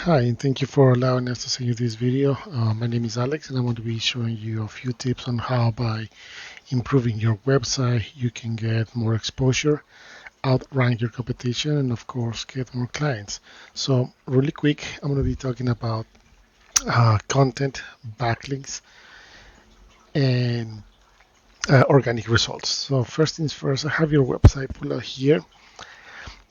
Hi, and thank you for allowing us to see this video. My name is Alex, and I'm going to be showing you a few tips on how by improving your website you can get more exposure, outrank your competition, and of course get more clients. So really quick, I'm going to be talking about content, backlinks, and organic results. So first things first, I have your website pulled out here.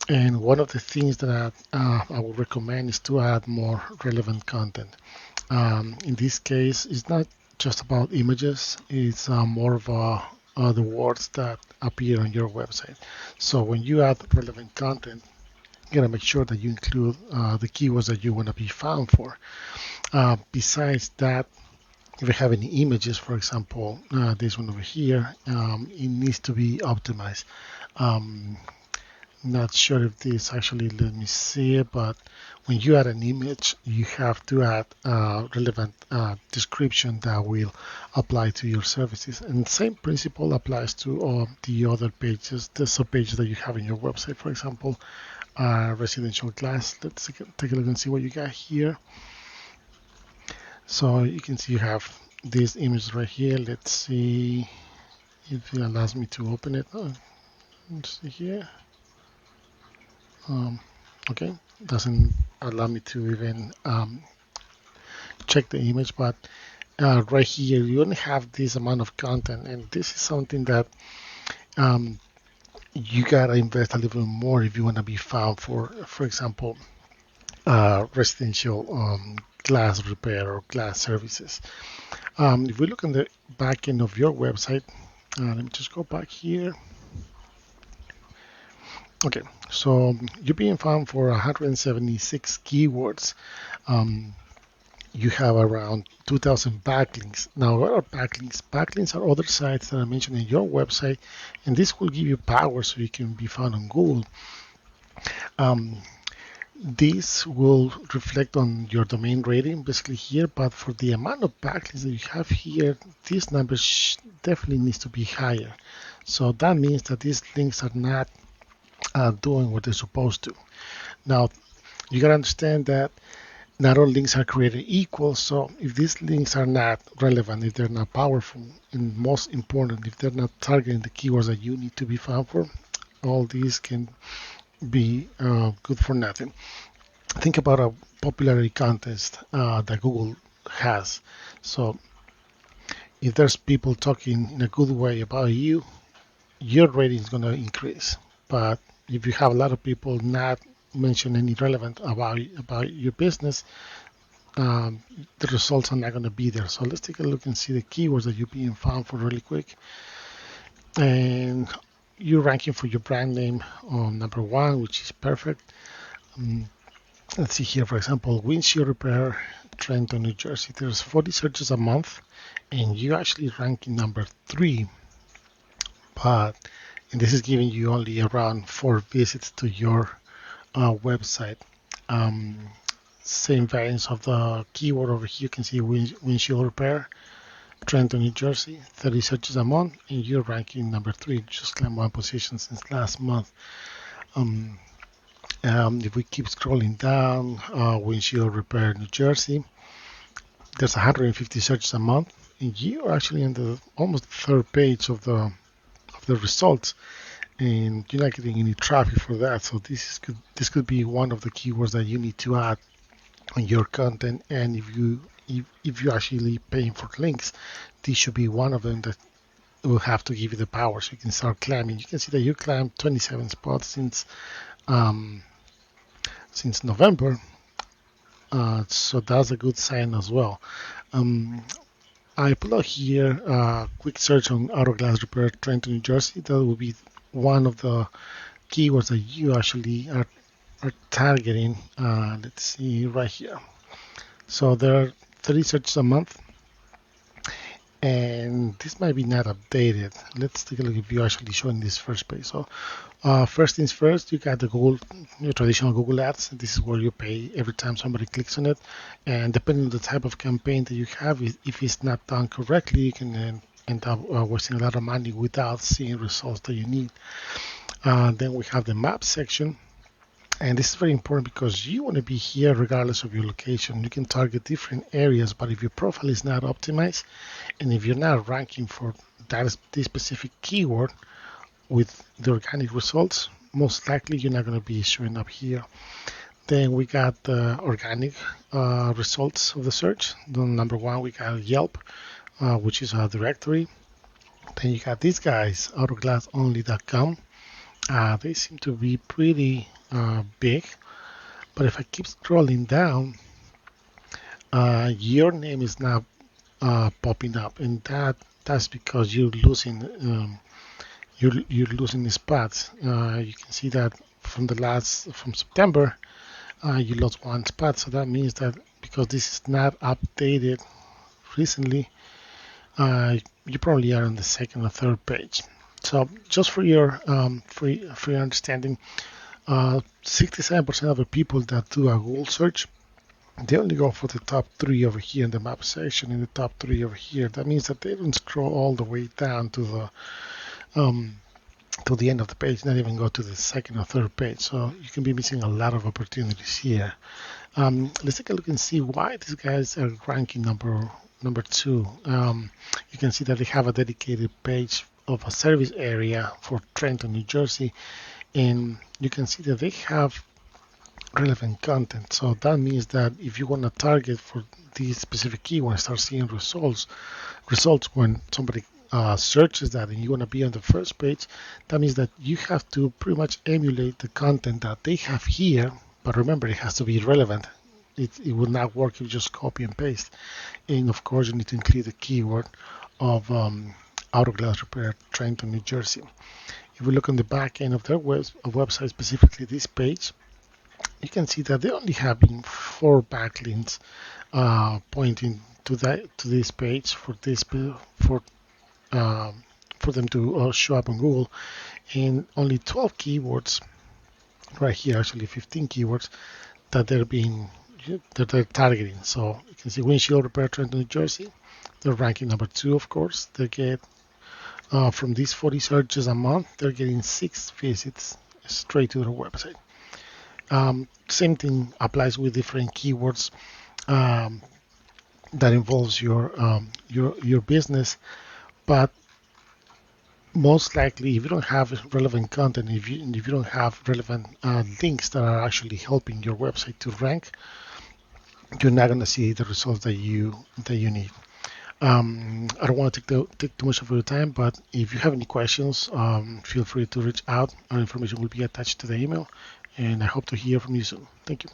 And one of the things that I would recommend is to add more relevant content. In this case, it's not just about images, it's more of the words that appear on your website. So when you add relevant content, you gotta make sure that you include the keywords that you want to be found for. Besides that, if you have any images, for example, this one over here, it needs to be optimized. Not sure if this actually let me see it, but when you add an image, you have to add relevant description that will apply to your services. And the same principle applies to the other pages, the sub pages that you have in your website. For example, residential glass. Let's take a look and see what you got here. So you can see you have this image right here. Let's see if it allows me to open it. Oh, let's see here. Okay, doesn't allow me to even check the image, but right here you only have this amount of content, and this is something that you gotta invest a little more if you want to be found for example, residential glass repair or glass services. If we look on the back end of your website, let me just go back here. Okay, so you're being found for 176 keywords. You have around 2,000 backlinks. Now, what are backlinks? Backlinks are other sites that I mentioned in your website, and this will give you power so you can be found on Google. This will reflect on your domain rating basically here, but for the amount of backlinks that you have here, these numbers definitely needs to be higher. So that means that these links are not doing what they're supposed to. Now, you gotta understand that not all links are created equal. So if these links are not relevant, if they're not powerful, and most important, if they're not targeting the keywords that you need to be found for, all these can be good for nothing. Think about a popularity contest that Google has. So if there's people talking in a good way about you, your rating is going to increase. But if you have a lot of people not mention any relevant about your business, the results are not going to be there. So let's take a look and see the keywords that you're being found for really quick. And you're ranking for your brand name on number 1, which is perfect. Let's see here, for example, windshield repair, Trenton, New Jersey. There's 40 searches a month, and you actually rank in number 3. And this is giving you only around 4 visits to your website. Same variance of the keyword over here. You can see windshield repair, Trenton, New Jersey, 30 searches a month, and you're ranking number 3, just climbed 1 position since last month. If we keep scrolling down, windshield repair, New Jersey, there's 150 searches a month, and you're actually on the almost 3rd page of the results, and you're not getting any traffic for that. So this could be one of the keywords that you need to add on your content. And if you're actually paying for links, this should be one of them that will have to give you the power so you can start climbing. You can see that you climbed 27 spots since November, so that's a good sign as well. I put out here a quick search on auto glass repair, Trenton, New Jersey. That will be one of the keywords that you actually are targeting. Let's see right here. So there are 30 searches a month, and this might be not updated. Let's take a look if you're actually showing this first page. So first things first, you got the your traditional Google ads. This is where you pay every time somebody clicks on it, and depending on the type of campaign that you have, if it's not done correctly, you can end up wasting a lot of money without seeing results that you need. Then we have the map section, And this is very important because you want to be here regardless of your location. You can target different areas, but if your profile is not optimized and if you're not ranking for this specific keyword with the organic results, most likely you're not going to be showing up here. Then we got the organic results of the search. Then number one, we got Yelp, which is a directory. Then you got these guys, autoglassonly.com. They seem to be pretty big, but if I keep scrolling down, your name is not popping up, and that's because you're losing you're losing spots. You can see that from September, you lost one spot, so that means that because this is not updated recently, you probably are on the second or third page. So just for your understanding, 67% of the people that do a Google search, they only go for the top three over here in the map section, in the top three over here. That means that they don't scroll all the way down to the end of the page, not even go to the second or third page. So you can be missing a lot of opportunities here. Let's take a look and see why these guys are ranking number two. You can see that they have a dedicated page of a service area for Trenton, New Jersey, and you can see that they have relevant content. So that means that if you want to target for this specific keyword, start seeing results when somebody searches that and you want to be on the first page, that means that you have to pretty much emulate the content that they have here. But remember, it has to be relevant. It will not work if you just copy and paste. And of course, you need to include the keyword of auto glass repair, Trenton, New Jersey. If we look on the back end of their website, specifically this page, you can see that they only have 4 backlinks pointing to this page for them to show up on Google, and only 12 keywords right here, actually 15 keywords that they're targeting. So you can see windshield repair, Trenton, New Jersey. They're ranking number 2, of course. They get from these 40 searches a month, they're getting 6 visits straight to their website. Same thing applies with different keywords that involves your business, but most likely, if you don't have relevant content, if you don't have relevant links that are actually helping your website to rank, you're not going to see the results that you need. I don't want to take too much of your time, but if you have any questions, feel free to reach out. Our information will be attached to the email, and I hope to hear from you soon. Thank you.